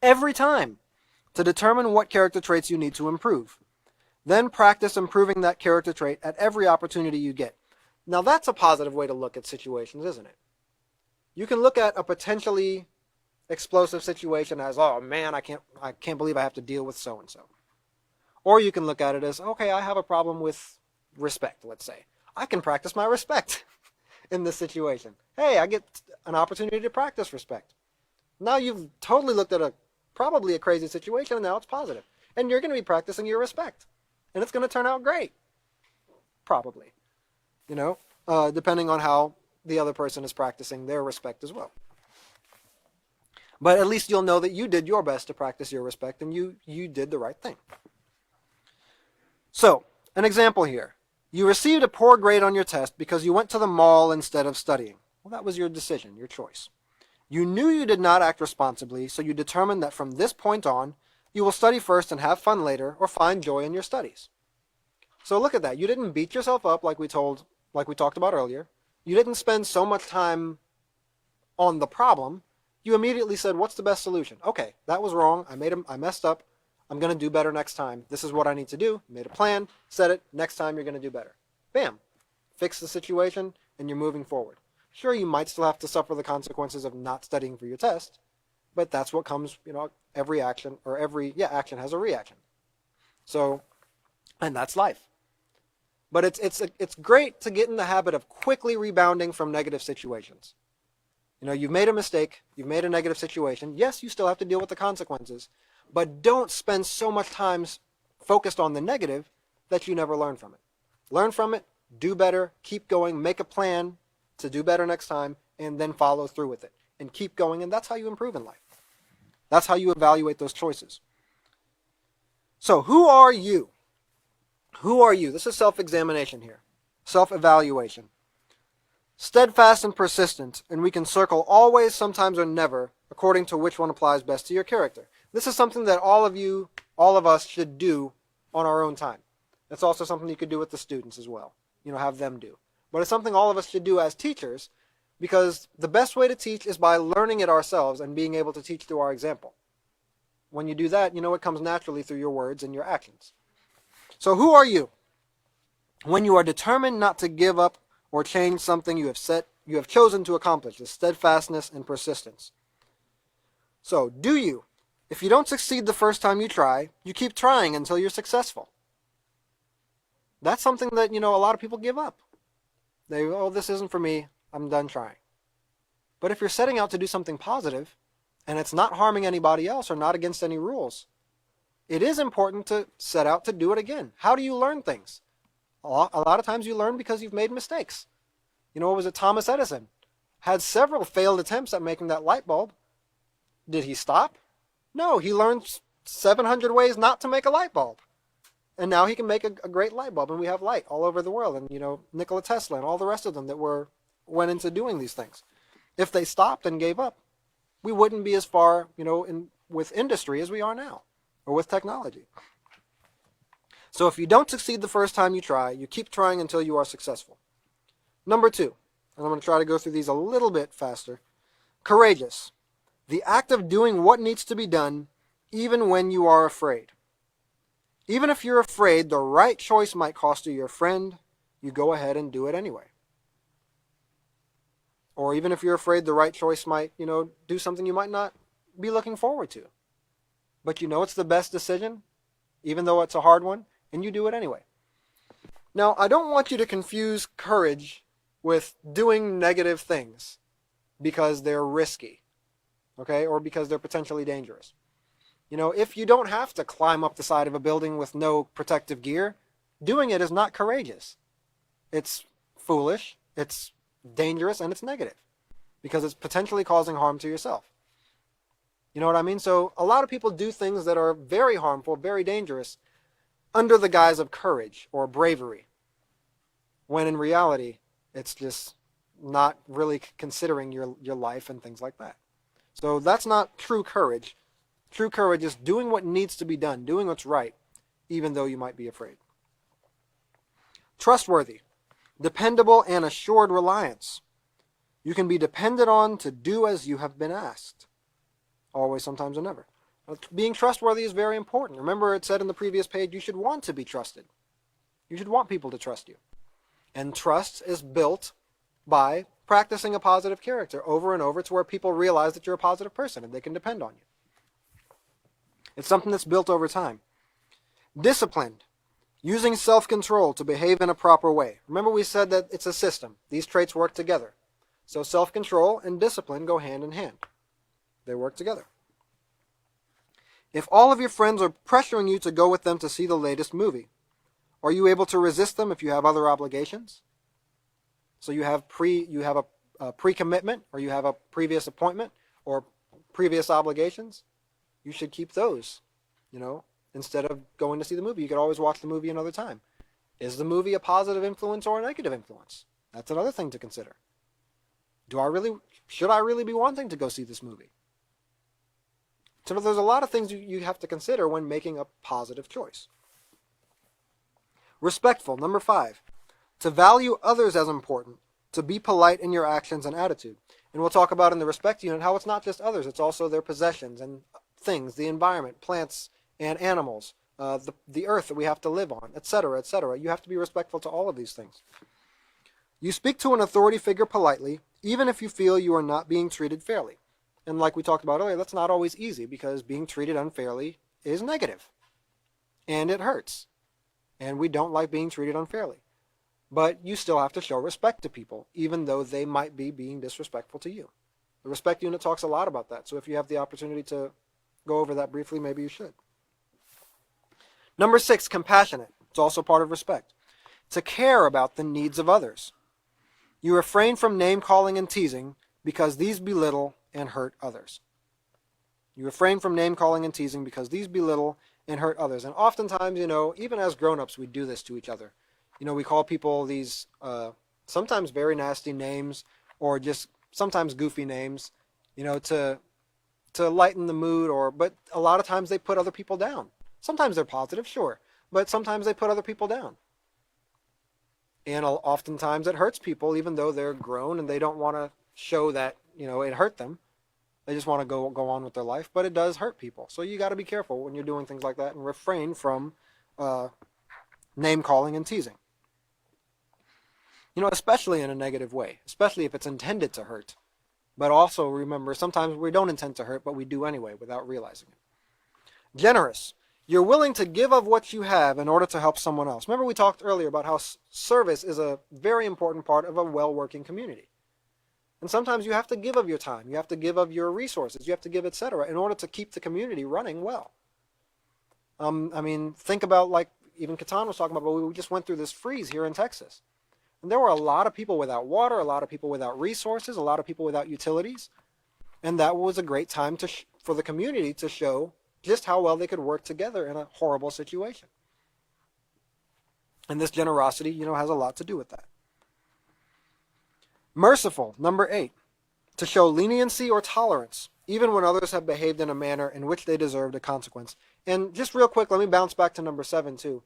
Every time, to determine what character traits you need to improve. Then practice improving that character trait at every opportunity you get. Now that's a positive way to look at situations, isn't it? You can look at a potentially explosive situation as, oh man, I can't believe I have to deal with so-and-so. Or you can look at it as, okay, I have a problem with respect, let's say. I can practice my respect in this situation. Hey, I get an opportunity to practice respect. Now you've totally looked at probably a crazy situation, and now it's positive. And you're going to be practicing your respect. And it's going to turn out great. Probably. Depending on how the other person is practicing their respect as well. But at least you'll know that you did your best to practice your respect, and you did the right thing. So, an example here. You received a poor grade on your test because you went to the mall instead of studying. Well, that was your decision, your choice. You knew you did not act responsibly, so you determined that from this point on, you will study first and have fun later, or find joy in your studies. So look at that. You didn't beat yourself up like we talked about earlier. You didn't spend so much time on the problem. You immediately said, what's the best solution? Okay, that was wrong. I messed up. I'm going to do better next time. This is what I need to do. You made a plan, said it. Next time you're going to do better. Bam. Fix the situation, and you're moving forward. Sure, you might still have to suffer the consequences of not studying for your test, but that's what comes, every action, action has a reaction. So, and that's life. But it's great to get in the habit of quickly rebounding from negative situations. You've made a mistake, you've made a negative situation. Yes, you still have to deal with the consequences, but don't spend so much time focused on the negative that you never learn from it. Learn from it, do better, keep going, make a plan to do better next time, and then follow through with it. And keep going, and that's how you improve in life. That's how you evaluate those choices. So, who are you? Who are you? This is self-examination here. Self-evaluation. Steadfast and persistent, and we can circle always, sometimes, or never, according to which one applies best to your character. This is something that all of us should do on our own time. It's also something you could do with the students as well. Have them do. But it's something all of us should do as teachers, because the best way to teach is by learning it ourselves and being able to teach through our example. When you do that, it comes naturally through your words and your actions. So who are you? When you are determined not to give up or change something you have chosen to accomplish, with steadfastness and persistence. So, do you? If you don't succeed the first time you try, you keep trying until you're successful. That's something that, a lot of people give up. This isn't for me, I'm done trying. But if you're setting out to do something positive, and it's not harming anybody else or not against any rules, it is important to set out to do it again. How do you learn things? A lot of times you learn because you've made mistakes. What was it? Thomas Edison had several failed attempts at making that light bulb. Did he stop? No, he learned 700 ways not to make a light bulb. And now he can make a great light bulb, and we have light all over the world. And, Nikola Tesla and all the rest of them that went into doing these things. If they stopped and gave up, we wouldn't be as far, with industry as we are now, or with technology. So if you don't succeed the first time you try, you keep trying until you are successful. Number 2, and I'm going to try to go through these a little bit faster. Courageous. The act of doing what needs to be done, even when you are afraid. Even if you're afraid the right choice might cost you your friend, you go ahead and do it anyway. Or even if you're afraid the right choice might, do something you might not be looking forward to. But it's the best decision, even though it's a hard one, and you do it anyway. Now, I don't want you to confuse courage with doing negative things because they're risky, okay, or because they're potentially dangerous. If you don't have to climb up the side of a building with no protective gear, doing it is not courageous. It's foolish, it's dangerous, and it's negative because it's potentially causing harm to yourself. You know what I mean? So a lot of people do things that are very harmful, very dangerous, under the guise of courage or bravery, when in reality, it's just not really considering your life and things like that. So that's not true courage. True courage is doing what needs to be done, doing what's right, even though you might be afraid. Trustworthy, dependable, and assured reliance. You can be depended on to do as you have been asked. Always, sometimes, or never. Being trustworthy is very important. Remember, it said in the previous page, you should want to be trusted. You should want people to trust you. And trust is built by practicing a positive character over and over to where people realize that you're a positive person and they can depend on you. It's something that's built over time. Disciplined, using self-control to behave in a proper way. Remember, we said that it's a system. These traits work together. So self-control and discipline go hand in hand. They work together. If all of your friends are pressuring you to go with them to see the latest movie, are you able to resist them if you have other obligations? So you have a pre-commitment, or you have a previous appointment or previous obligations. You should keep those, instead of going to see the movie. You could always watch the movie another time. Is the movie a positive influence or a negative influence? That's another thing to consider. Should I really be wanting to go see this movie? So there's a lot of things you have to consider when making a positive choice. Respectful, number 5. To value others as important, to be polite in your actions and attitude. And we'll talk about in the respect unit how it's not just others, it's also their possessions and things, the environment, plants and animals, the earth that we have to live on, etc., etc. You have to be respectful to all of these things. You speak to an authority figure politely, even if you feel you are not being treated fairly. And like we talked about earlier, that's not always easy because being treated unfairly is negative. And it hurts. And we don't like being treated unfairly. But you still have to show respect to people, even though they might be being disrespectful to you. The respect unit talks a lot about that. So if you have the opportunity to go over that briefly, maybe you should. Number 6, compassionate. It's also part of respect. To care about the needs of others. You refrain from name-calling and teasing because these belittle and hurt others. You refrain from name-calling and teasing because these belittle and hurt others. And oftentimes, even as grown-ups, we do this to each other. We call people these sometimes very nasty names or just sometimes goofy names, to lighten the mood, but a lot of times they put other people down. Sometimes they're positive, sure, but sometimes they put other people down. And oftentimes it hurts people even though they're grown and they don't want to show that, it hurt them. They just want to go on with their life, but it does hurt people. So you got to be careful when you're doing things like that and refrain from name-calling and teasing. Especially in a negative way, especially if it's intended to hurt. But also remember, sometimes we don't intend to hurt, but we do anyway without realizing it. Generous. You're willing to give of what you have in order to help someone else. Remember we talked earlier about how service is a very important part of a well-working community. And sometimes you have to give of your time, you have to give of your resources, you have to give, etc., in order to keep the community running well. Think about, like even Catan was talking about, but we just went through this freeze here in Texas. And there were a lot of people without water, a lot of people without resources, a lot of people without utilities. And that was a great time for the community to show just how well they could work together in a horrible situation. And this generosity, has a lot to do with that. Merciful, number 8. To show leniency or tolerance, even when others have behaved in a manner in which they deserved a consequence. And just real quick, let me bounce back to number 7 too.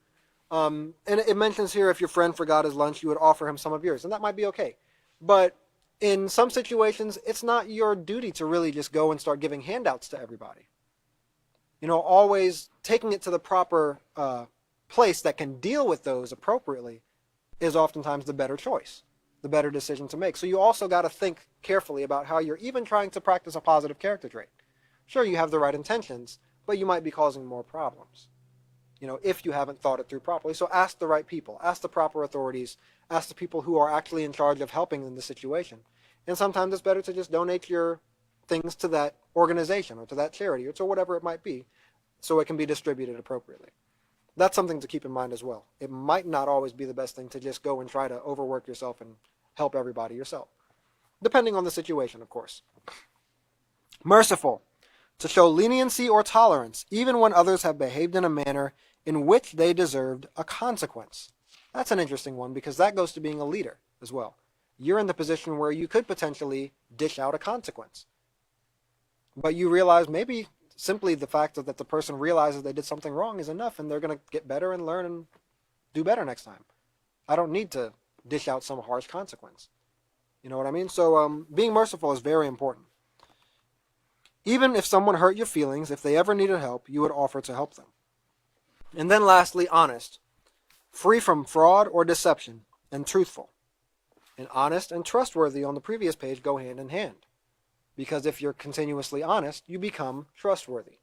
And it mentions here if your friend forgot his lunch, you would offer him some of yours. And that might be okay. But in some situations, it's not your duty to really just go and start giving handouts to everybody. Always taking it to the proper place that can deal with those appropriately is oftentimes the better choice, the better decision to make. So you also got to think carefully about how you're even trying to practice a positive character trait. Sure, you have the right intentions, but you might be causing more problems, if you haven't thought it through properly. So ask the right people, ask the proper authorities, ask the people who are actually in charge of helping in the situation. And sometimes it's better to just donate your things to that organization or to that charity or to whatever it might be so it can be distributed appropriately. That's something to keep in mind as well. It might not always be the best thing to just go and try to overwork yourself and help everybody yourself, depending on the situation, of course. Merciful, to show leniency or tolerance, even when others have behaved in a manner in which they deserved a consequence. That's an interesting one, because that goes to being a leader as well. You're in the position where you could potentially dish out a consequence. But you realize maybe simply the fact that the person realizes they did something wrong is enough, and they're going to get better and learn and do better next time. I don't need to dish out some harsh consequence. You know what I mean? So being merciful is very important. Even if someone hurt your feelings, if they ever needed help, you would offer to help them. And then lastly, honest. Free from fraud or deception, and truthful. And honest and trustworthy on the previous page go hand in hand. Because if you're continuously honest, you become trustworthy.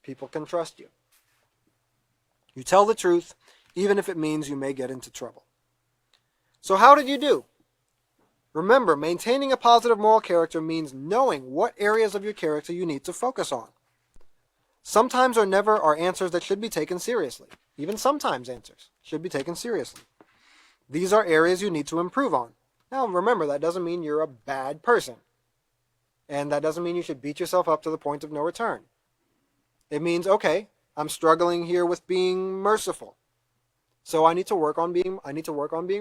People can trust you. You tell the truth, even if it means you may get into trouble. So how did you do? Remember, maintaining a positive moral character means knowing what areas of your character you need to focus on. Sometimes or never are answers that should be taken seriously. Even sometimes answers should be taken seriously. These are areas you need to improve on. Now remember, that doesn't mean you're a bad person. And that doesn't mean you should beat yourself up to the point of no return. It means, okay, I'm struggling here with being merciful. So I need to work on being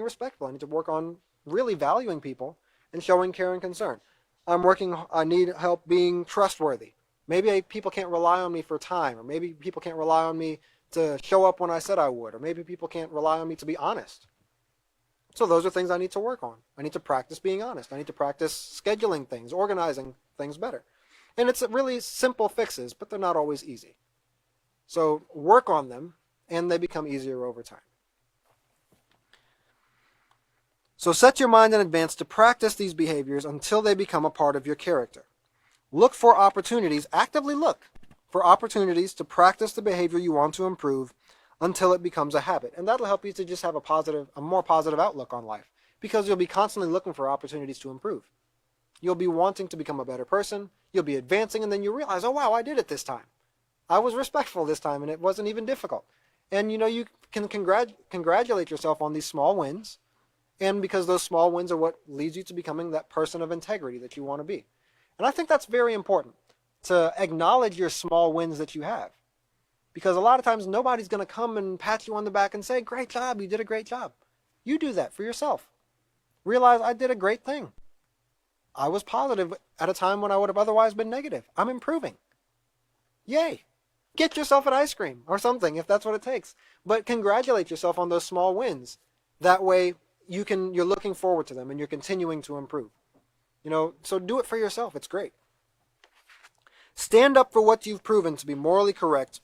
respectful. I need to work on really valuing people and showing care and concern. I need help being trustworthy. Maybe people can't rely on me for time, or maybe people can't rely on me to show up when I said I would, or maybe people can't rely on me to be honest. So those are things I need to work on. I need to practice being honest. I need to practice scheduling things, organizing things better. And it's really simple fixes, but they're not always easy. So work on them, and they become easier over time. So set your mind in advance to practice these behaviors until they become a part of your character. Look for opportunities, actively look for opportunities to practice the behavior you want to improve until it becomes a habit. And that'll help you to just have a more positive outlook on life, because you'll be constantly looking for opportunities to improve. You'll be wanting to become a better person, you'll be advancing, and then you realize, oh wow, I did it this time. I was respectful this time, and it wasn't even difficult. And you can congratulate yourself on these small wins, and because those small wins are what leads you to becoming that person of integrity that you want to be. And I think that's very important, to acknowledge your small wins that you have. Because a lot of times nobody's going to come and pat you on the back and say, great job, you did a great job. You do that for yourself. Realize, I did a great thing. I was positive at a time when I would have otherwise been negative. I'm improving. Yay. Get yourself an ice cream or something if that's what it takes. But congratulate yourself on those small wins. That way you're looking forward to them and you're continuing to improve. So do it for yourself. It's great. Stand up for what you've proven to be morally correct,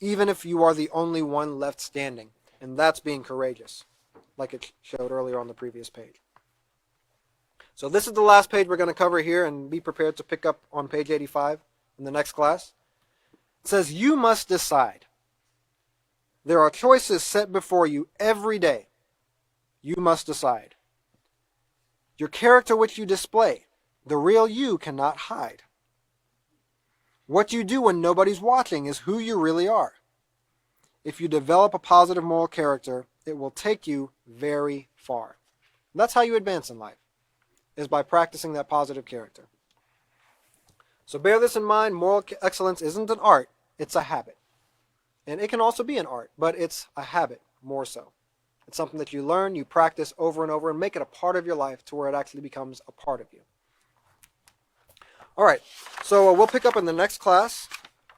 even if you are the only one left standing. And that's being courageous, like it showed earlier on the previous page. So this is the last page we're going to cover here, and be prepared to pick up on page 85 in the next class. It says, you must decide. There are choices set before you every day. You must decide. Your character which you display, the real you cannot hide. What you do when nobody's watching is who you really are. If you develop a positive moral character, it will take you very far. And that's how you advance in life, is by practicing that positive character. So bear this in mind, moral excellence isn't an art, it's a habit. And it can also be an art, but it's a habit more so. It's something that you learn, you practice over and over, and make it a part of your life to where it actually becomes a part of you. All right, so we'll pick up in the next class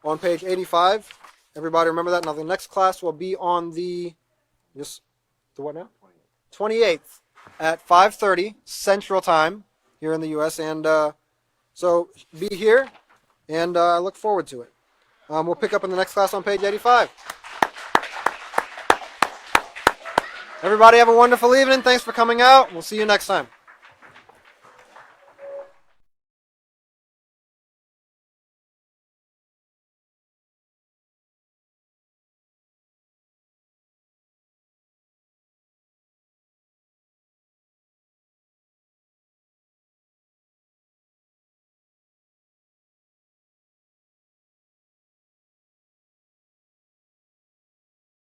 on page 85. Everybody remember that? Now the next class will be on the what now? 28th at 5:30 Central Time here in the U.S. And so be here, and I look forward to it. We'll pick up in the next class on page 85. Everybody have a wonderful evening. Thanks for coming out. We'll see you next time.